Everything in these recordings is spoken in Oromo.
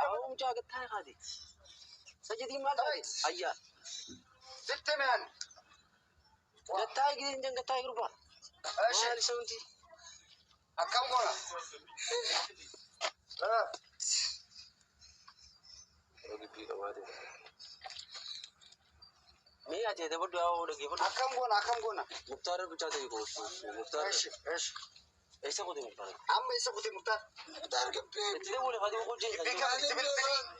أو جاك تاي هذه سجدي ما أيا ست من جتاي جدين جتاي ربع ما لسوتي أكم ولا مية أجي تبغى دعوة ولا كيف أكم قونا مختار بيجاته يقول مختار إيش ऐसा कुछ नहीं पड़ेगा हम ऐसा कुछ मुतार के इतने बोले खादी वो कुछ नहीं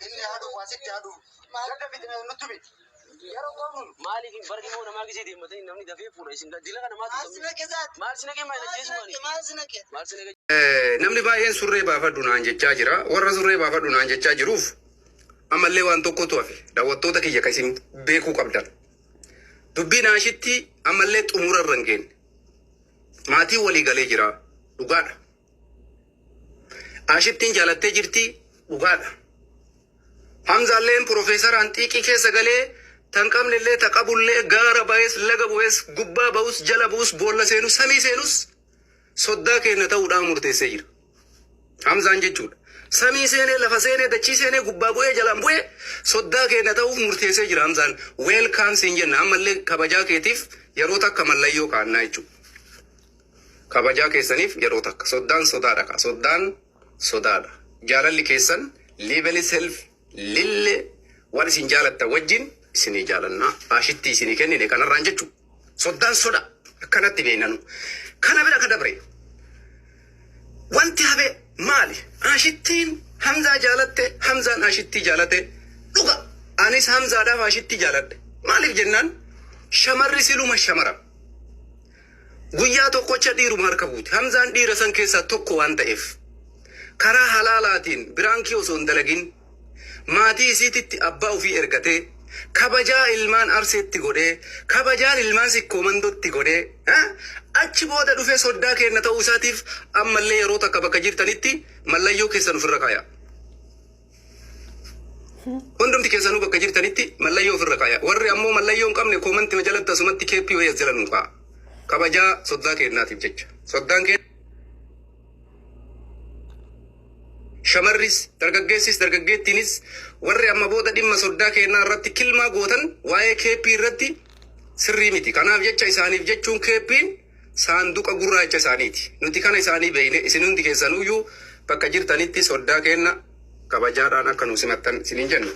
इन्हें हाडू वासे हाडू मालका बिदना नतुबी यारो कौन मालिक बरकी वो नमा किसी दी मतलब नमनी दफे पूरा इसिंगा दिला का नमाज माल सिने के मायने जेसु मानी माल सिने के namni baay'een surree baafadhu naan jechaa jira warra surree baafadhu naan jechaa jiruuf amallee waan tokkotu hafe daawwattoota kiyya kan isin beekuu qabdan dubbii naashitti amallee xumura irra hin geenye maatii walii galee jira dhugaadha. Ashittiin jaalattee jirti dhugaadha. Hamzaalleen Profeesar Anxiiqii keessa galee tan qabnellee taqabullee gaara baay'ees laga bu'ees gubbaa ba'us jala bu'us boolla seenus samii seenus soddaa keenya ta'uudhaan murteessee jira. Hamzaan jechuudha. Samii seenee lafa seenee dachii seenee gubbaa bu'ee jalaan bu'ee soddaa keenya ta'uuf murteessee jira Hamzaan. Weelkaam siin jenna ammallee kabajaa keetiif yeroo takka mallayyoo kaannaa jechuudha. kabajaa keessaniif yeroo takka soddaan sodaadha ka soddaan sodaadha jaalalli keessan level self lille waan isin jaalatta wajjin isinii jaalanna ashitti isinii kennine kanarraan jechu soddaan soda akkanatti beeknanu kana bira ka dabre wanti habe maali ashittiin hamzaa jaalatte hamzaan ashittii jaalate dhuga anis hamzaadhaaf ashitti jaaladhe maaliif jennaan shamarri siluma shamara guyyaa tokkocha dhiiruma harka buute hamzaan dhiira san keessaa tokko waan ta'eef karaa halaalaatiin biraankii osoo hin dalagin maatii isiititti abbaa ofii ergatee kabajaa ilmaan arseetti godhee kabajaan ilmaan sikkoomandotti godhee achi booda dhufee soddaa kenna ta'uu isaatiif ammallee yeroo takka bakka jirtanitti mallayyoo keessan ofirra kaaya. Hundumti keessanuu bakka jirtanitti mallayyoo ofirra kaaya. Warri ammoo mallayyoo hin qabne koomantii jalatti asumatti keeppii wayya jiran ka'a. kabajaa soddaa kennaatiif jecha soddaan kenna shamarris dargaggeessis dargaggeettiinis warri amma booda dhimma soddaa kennaa irratti kilmaa gootan waa'ee keeppii irratti sirrii miti kanaaf jecha isaaniif jechuun keeppiin saanduqa gurraacha isaaniiti nuti kana isaanii beeyne isin hundi keessanuyyuu bakka jirtanitti soddaa kenna kabajaadhaan akka nu simattan isiniin jenna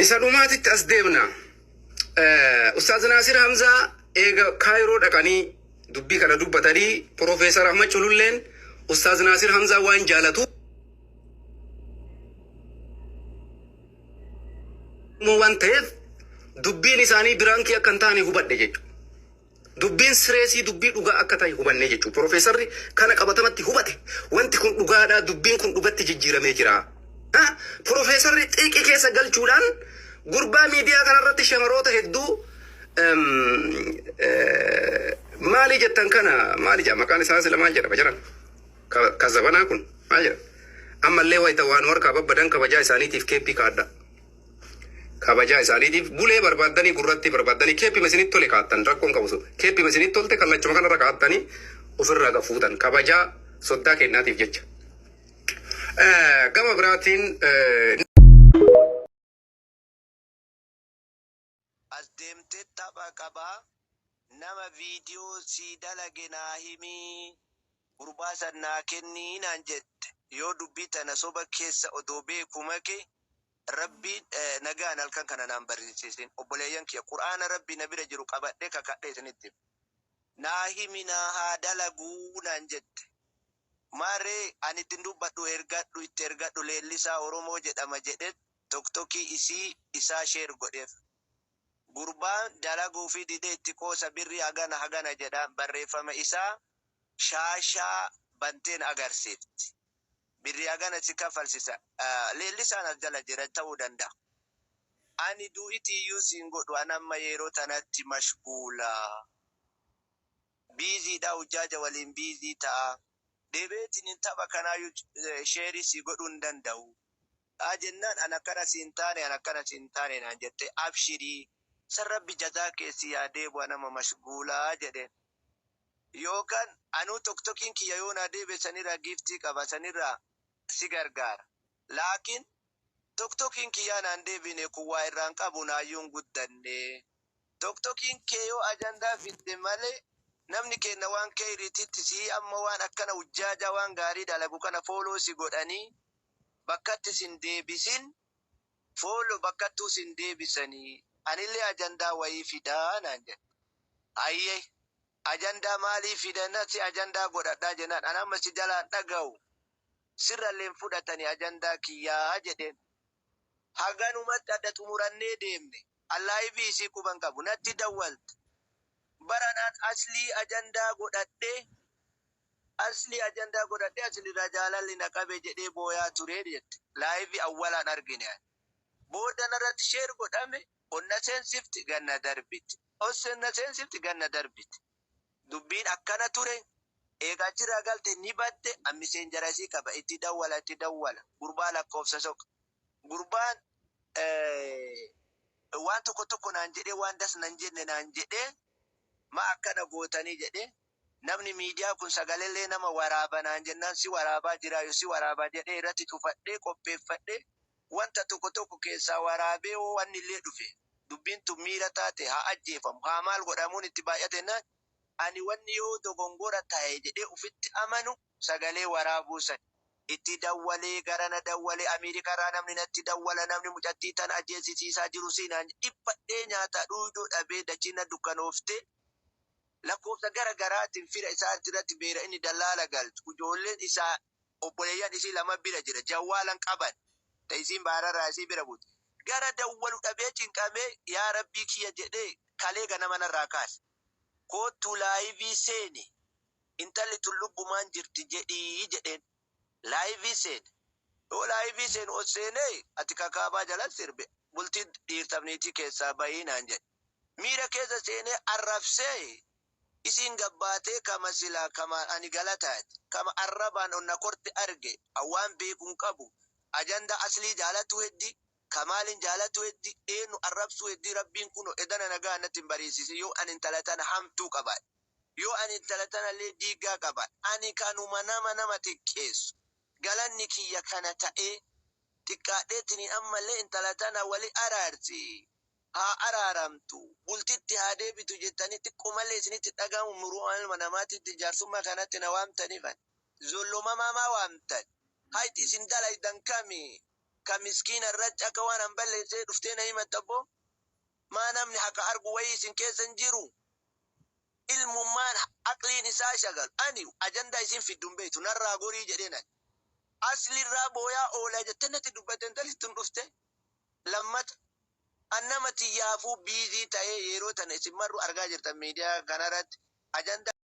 isa dhumaatitti as deemna Ustaaz Naasir Hamzaa eega kaayiroo dhaqanii dubbii kana dubbatanii Profeesar Ahmad Cululleen Ustaaz Naasir Hamzaa waan jaalatu waan ta'eef dubbiin isaanii biraankii akka hin taane hubadhe jechuudha. Dubbiin sireesii dubbii dhugaa akka ta'e hubanne jechuudha. Profeesarri kana qabatamatti hubate wanti kun dhugaadhaa dubbiin kun dhugatti jijjiiramee jira. Profeesarri xiiqii keessa galchuudhaan gurbaa miidiyaa kanarratti shamaroota hedduu maali jettan kana maali jedha maqaan isaa sila maal jedhama jiran kazabanaa kun maal jedha ammallee wayita waan warqaa babbadan kabajaa isaaniitiif keeppii kaadda kabajaa isaaniitiif bulee barbaaddanii gurratti barbaaddanii keeppii masinitti tole kaattan rakkoon qabu keeppii masinitti tolte kallachuma kanarra kaattanii ofirraa gafuutan kabajaa soddaa kennaatiif jecha gama biraatiin as deemtee tapha qabaa nama viidiyoo si dalage naa himii gurbaa san naa kennii naan jette yoo dubbii tana soba keessa odoo beeku make rabbiin nagaan halkan kana naan barsiisin obboleeyyan kiyya qur'aana rabbii na bira jiru qabadhee kakadhee isinitti naa himi naa haa dalaguu naan jette maaree ani ittiin dubbadhu ergadhu itti ergadhu leellisaa Oromoo jedhama jedhe toktokii isaa sheer godheef gurbaan dalaguu fi didee itti qoosa birrii hagana jedha barreeffama isaa shaashaa banteen agarsiifti. Birrii hagana si kaffalsisa. Leellisaan as jala jira ta'uu danda'a. Ani du'itiiyyuu siin godhu anamma yeroo tanatti mashguula. Biiziidha hujjaaja waliin biizii ta'a. Deebeetiin hin tapha kanaayyuu sheerii si godhuu hin danda'u. Jennaan an akkana siin taane naan jette abshirii. san rabbi jazaa keessi yaadee bu'a nama mashguulaa jedheen. Yookaan anuu tokkokiin kiyya yoo na deebe sanirraa giiftii qaba sanirraa si gargaara. Laakiin tokkokiin kiyyaa naan deebine kun waa irraan qabu naayyuun guddanne. Tokkokiin kee yoo ajandaa fidde malee namni kenna waan kee irrititti si amma waan akkana hujjaaja waan gaarii dalagu kana fooloo si godhanii bakkatti sin deebisin fooloo bakkattuu sin deebisanii anillee ajandaa wayii fidaa naan jedhe. Ayyee ajandaa maalii fidana si ajandaa godhadhaa jennaan anamma si jalaan dhaga'u sirralleen fudhatanii ajandaa kiyyaa jedheen. Haganumatti adda xumurannee deemne allaayibii isii quban qabu natti dawwalte. Baranaan aslii ajandaa godhadhee aslirra jaalalli na qabe jedhee booyaa turee jette. Laayibii awwalaan argine. Booda narratti sheer godhame onna seensifti ganna darbiti. Onna seensifti ganna darbiti. Dubbiin akkana ture. Eegaa jira galte ni badde ammiseen jarasii qaba itti dawwala. Gurbaa lakkoofsa soqa. Gurbaan waan tokko naan jedhee waan das nan jenne naan jedhee ma akkana gootanii jedhee namni miidiyaa kun sagalellee nama waraaba naan jennaan si waraabaa jira yoo si waraabaa jedhee irratti cufadhee qopheeffadhee wanta tokko keessaa waraabee waan illee dhufe dubbiin tun miira taate haa ajjeefamu haa maal godhamuun itti baay'atennaan ani wanni yoo dogongora ta'e jedhee ufitti amanu sagalee waraabuu san itti dawwalee garana dawwalee Ameerikaarraa namni natti dawwala namni mucattii tana ajjeesisiisaa jiru siinaan dhiphadhee nyaata dhuuduu dhabee dachina dukkanoofte lakkoofsa gara garaatiin fira isaa irratti beera inni dallaala galchu ijoolleen isaa obboleeyyan isii lama bira jira jawwaalan qaban ta'isiin baararraa isii bira buute gara dawwalu dhabee cinqamee yaa rabbii kiyya jedhee kalee ganama narraa kaase kootu laayivii seeni intalli tun lubbumaan jirti jedhii jedheen. Laayivii seene yoo laayivii seenu ol seenee ati kakaabaa jala sirbe bultii dhiirtamniitii keessaa bahii naan jedhe. Miira keessa seenee arrabsee isiin gabbaatee kama silaa kama ani galataati kama arrabaan onna korte arge awwaan beekuun qabu ajanda aslii jaalatu heddi kamaalin jaalatu heddi eenyu arrabsuu heddi rabbiin kun edana nagaa natti hin bariisise yoo ani intala tana hamtuu qabaadhe yoo ani intala tana illee diigaa qabaadhe ani kanuma nama xiqqeessu. Galanni kiyya kana ta'ee xiqqaadheetiin ammallee intala tana wali araarsi haa araaramtu bultitti haa deebitu jettanii xiqqoomallee isinitti dhagahamu muruu ilma namaatitti jaarsummaa kanatti na waamtanifan zollomamaa waamtan hayti isin dalaydan kami ka miskiina irratti akka waan an balleessee dhuftee na himattaboo maa namni haka argu wayii isin keessan jiru ilmummaan aqliin isaa shagal ani ajandaa isin fiddun beektu narraa gorii jedheenan. Aslirraa booyaa oolaa jettee natti dubbateen talittun dhufte lammata annama xiyyaafuu biizii ta'ee yeroo tana isin marru argaa jirtan miidiyaa kanarratti ajandaa